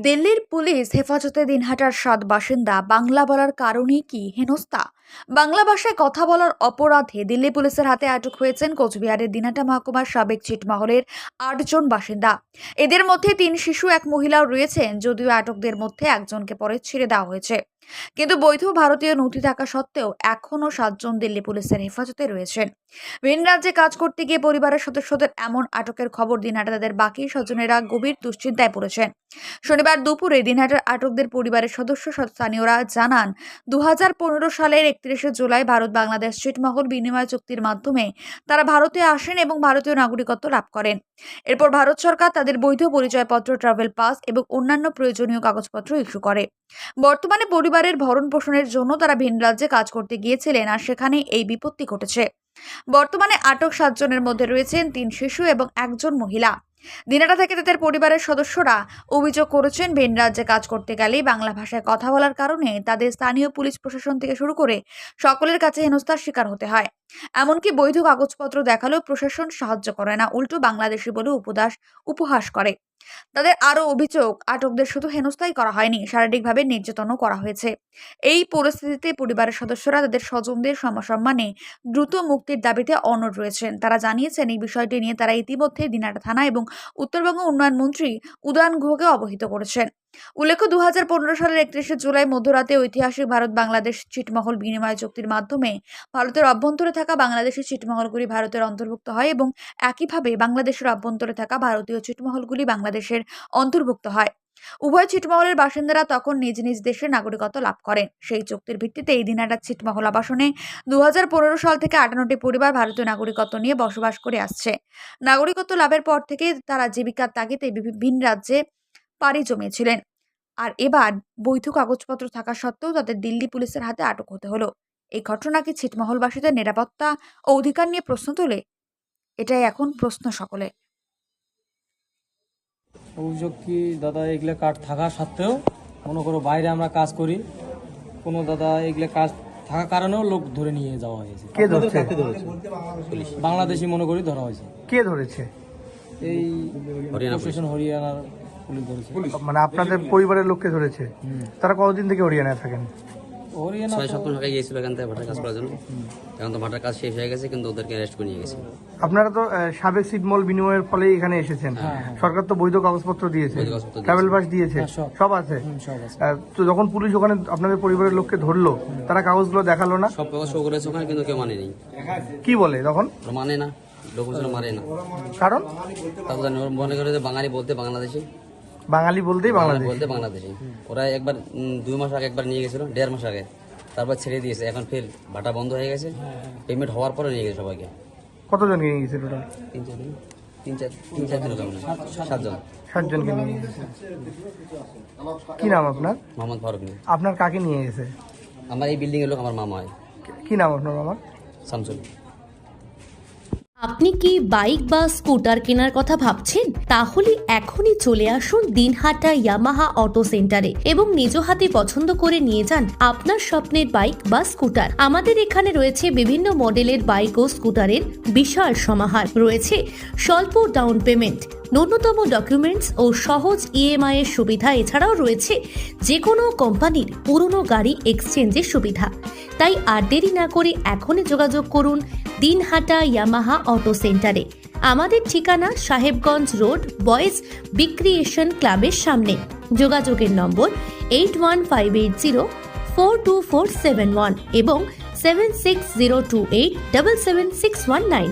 দিল্লির পুলিশ হেফাজতে দিনহাটার ৭ বাসিন্দা বাংলা বলার কারণেই কি হেনস্থা? বাংলা ভাষায় কথা বলার অপরাধে দিল্লি পুলিশের হাতে আটক হয়েছেন কোচবিহারের দিনহাটা মহকুমার সাবেক ছিটমহলের ৮ জন বাসিন্দা। এদের মধ্যে ৩ শিশু, ১ মহিলাও রয়েছেন। যদিও আটকদের মধ্যে একজনকে পরে ছেড়ে দেওয়া হয়েছে, কিন্তু বৈধ ভারতীয় নথি থাকা সত্ত্বেও এখনও ৭ জন দিল্লি পুলিশের হেফাজতে রয়েছেন। ভিন রাজ্যে কাজ করতে গিয়ে পরিবারের সদস্যদের এমন আটকের খবর দিনহাটা তাদের বাকি স্বজনেরা গভীর দুশ্চিন্তায় পড়েছেন। শনিবার দুপুরে দিনহাটার আটকদের পরিবারের স্থানীয়রা জানান, 2015 সালের 31শে জুলাই ভারত বাংলাদেশ ছিটমহল বিনিময় চুক্তির মাধ্যমে তারা ভারতে আসেন এবং ভারতীয় নাগরিকত্ব লাভ করেন। এরপর ভারত সরকার তাদের বৈধ পরিচয়পত্র, ট্রাভেল পাস এবং অন্যান্য প্রয়োজনীয় কাগজপত্র ইস্যু করে। বর্তমানে পরিবারের ভরণ পোষণের জন্য তারা ভিন রাজ্যে কাজ করতে গিয়েছিলেন, আর সেখানে এই বিপত্তি ঘটেছে। বর্তমানে আটক ৭ জনের মধ্যে রয়েছেন ৩ শিশু এবং ১ জন মহিলা। দিনহাটা থেকে তাদের পরিবারের সদস্যরা অভিযোগ করেছেন, ভিন রাজ্যে কাজ করতে গেলেই বাংলা ভাষায় কথা বলার কারণে তাদের স্থানীয় পুলিশ প্রশাসন থেকে শুরু করে সকলের কাছে হেনস্থার শিকার হতে হয়। এমনকি বৈধ কাগজপত্র দেখালেও প্রশাসন সাহায্য করে না, উল্টো বাংলাদেশি বলে উপহাস করে। তাদের আরও অভিযোগ, আটকদের শুধু হেনস্থাই করা হয়নি, শারীরিকভাবে নির্যাতনও করা হয়েছে। এই পরিস্থিতিতে পরিবারের সদস্যরা তাদের স্বজনদের সমসম্মানে দ্রুত মুক্তির দাবিতে অনড় রয়েছেন। তারা জানিয়েছেন, এই বিষয়টি নিয়ে তারা ইতিমধ্যে দিনহাটা থানা এবং উত্তরবঙ্গ উন্নয়ন মন্ত্রী উদয়ন গুহকে অবহিত করেছেন। উল্লেখ্য, 2015 সালের 31শে জুলাই মধ্যরাতে ঐতিহাসিক ভারত বাংলাদেশ ছিটমহল বিনিময় চুক্তির মাধ্যমে ভারতের অভ্যন্তরে থাকা বাংলাদেশি ছিটমহলগুলি ভারতের অন্তর্ভুক্ত হয় এবং একইভাবে বাংলাদেশের অভ্যন্তরে থাকা ভারতীয় ছিটমহলগুলি বাংলাদেশের অন্তর্ভুক্ত হয়। উভয় ছিটমহলের বাসিন্দারা তখন নিজ নিজ দেশের নাগরিকত্ব লাভ করেন। সেই চুক্তির ভিত্তিতে এই দিনহাটা ছিটমহল আবাসনে 2015 সাল থেকে 58টি পরিবার ভারতীয় নাগরিকত্ব নিয়ে বসবাস করে আসছে। নাগরিকত্ব লাভের পর থেকে তারা জীবিকার তাগিদে ভিন রাজ্যে পাড়ি জমিয়েছিলেন, আর এবার বৈধ কাগজপত্র থাকা সত্ত্বেও তাদের দিল্লি পুলিশের হাতে আটক হতে হলো। এই ঘটনা কি ছিটমহলবাসীদের নিরাপত্তা ও অধিকার নিয়ে প্রশ্ন তোলে? এটাই এখন প্রশ্ন সকলে। অভিযোগ কি দাদা, এগুলো কার্ড থাকা সত্ত্বেও মনে করো বাইরে আমরা কাজ করি, কোনো দাদা এগুলো কাজ থাকার কারণেও লোক ধরে নিয়ে যাওয়া হয়েছে। কে ধরছে? বাংলাদেশি মনে করি ধরা হয়েছে। কে ধরেছে? এই প্রশাসন, হরিয়ানার পুলিশ ধরেছে। মানে আপনাদের পরিবারের লোককে ধরেছে? তারা কতদিন থেকে হরিয়ানায় থাকেন? হরিয়ানা ৬ সপ্তাহ আগে গিয়েছিল এখান থেকে ভাটার কাজ করার জন্য। এখন তো ভাটার কাজ শেষ হয়ে গেছে, কিন্তু ওদেরকে অ্যারেস্ট করে নিয়ে গেছে। আপনারা তো সাবেক ছিটমহল বিনিময়ের ফলে এখানে এসেছেন। সরকার তো বৈধ কাগজপত্র দিয়েছে, বৈধ কাগজপত্র দিয়েছে। ট্রাভেল পাস দিয়েছে, সব আছে। তো যখন পুলিশ ওখানে আপনাদের পরিবারের লোককে ধরলো, তারা কাগজগুলো দেখালো না? সব কাগজ শো করেছে ওখানে, কিন্তু কেউ মানেনি। কি বলে তখন? ওরা মানে না, লোকজন মানে না। কারণ তারপর জানি ওরা মনে করে যে বাঙালি বলতে বাংলাদেশি, বাঙালি বলতেই বাংলাদেশ। বলতে বাংলাদেশি। ওরা একবার 2 মাস আগে একবার নিয়ে গেছিল, 1.5 মাস আগে, তারপর ছেড়ে দিয়েছে। এখন ফের ভাটা বন্ধ হয়ে গেছে, পেমেন্ট হওয়ার পরে নিয়ে গেছে সবাইকে। কতজনকে নিয়ে গেছে টোটাল? 3-4 দিন হবে না, 7 জন। 7 জনকে নিয়ে গেছে। কি নাম আপনার? মোহাম্মদ ফারুক নিয়ে। আপনার কাকে নিয়ে গেছে? আমার এই বিল্ডিং এর লোক আমার মামা হয়। কি নাম আপনার মামার? শামসুল। আপনি কি বাইক বা স্কুটার কেনার কথা ভাবছেন? তাহলে এখনই চলে আসুন দিনহাটা ইয়ামাহা অটো সেন্টারে এবং নিজ হাতে পছন্দ করে নিয়ে যান আপনার স্বপ্নের বাইক বা স্কুটার। আমাদের এখানে রয়েছে বিভিন্ন মডেলের বাইক ও স্কুটারের বিশাল সমাহার। রয়েছে স্বল্প ডাউন পেমেন্ট, ন্যূনতম ডকুমেন্টস ও সহজ ইএমআই এর সুবিধা। এছাড়াও রয়েছে যে কোনো কোম্পানির পুরনো গাড়ি এক্সচেঞ্জের সুবিধা। তাই আর দেরি না করে এখনই যোগাযোগ করুন দিনহাটা ইয়ামাহা অটো সেন্টারে। আমাদের ঠিকানা সাহেবগঞ্জ রোড, বয়েজ বিক্রিয়েশন ক্লাবের সামনে। যোগাযোগের নম্বর 8158042471 এবং 7602877619।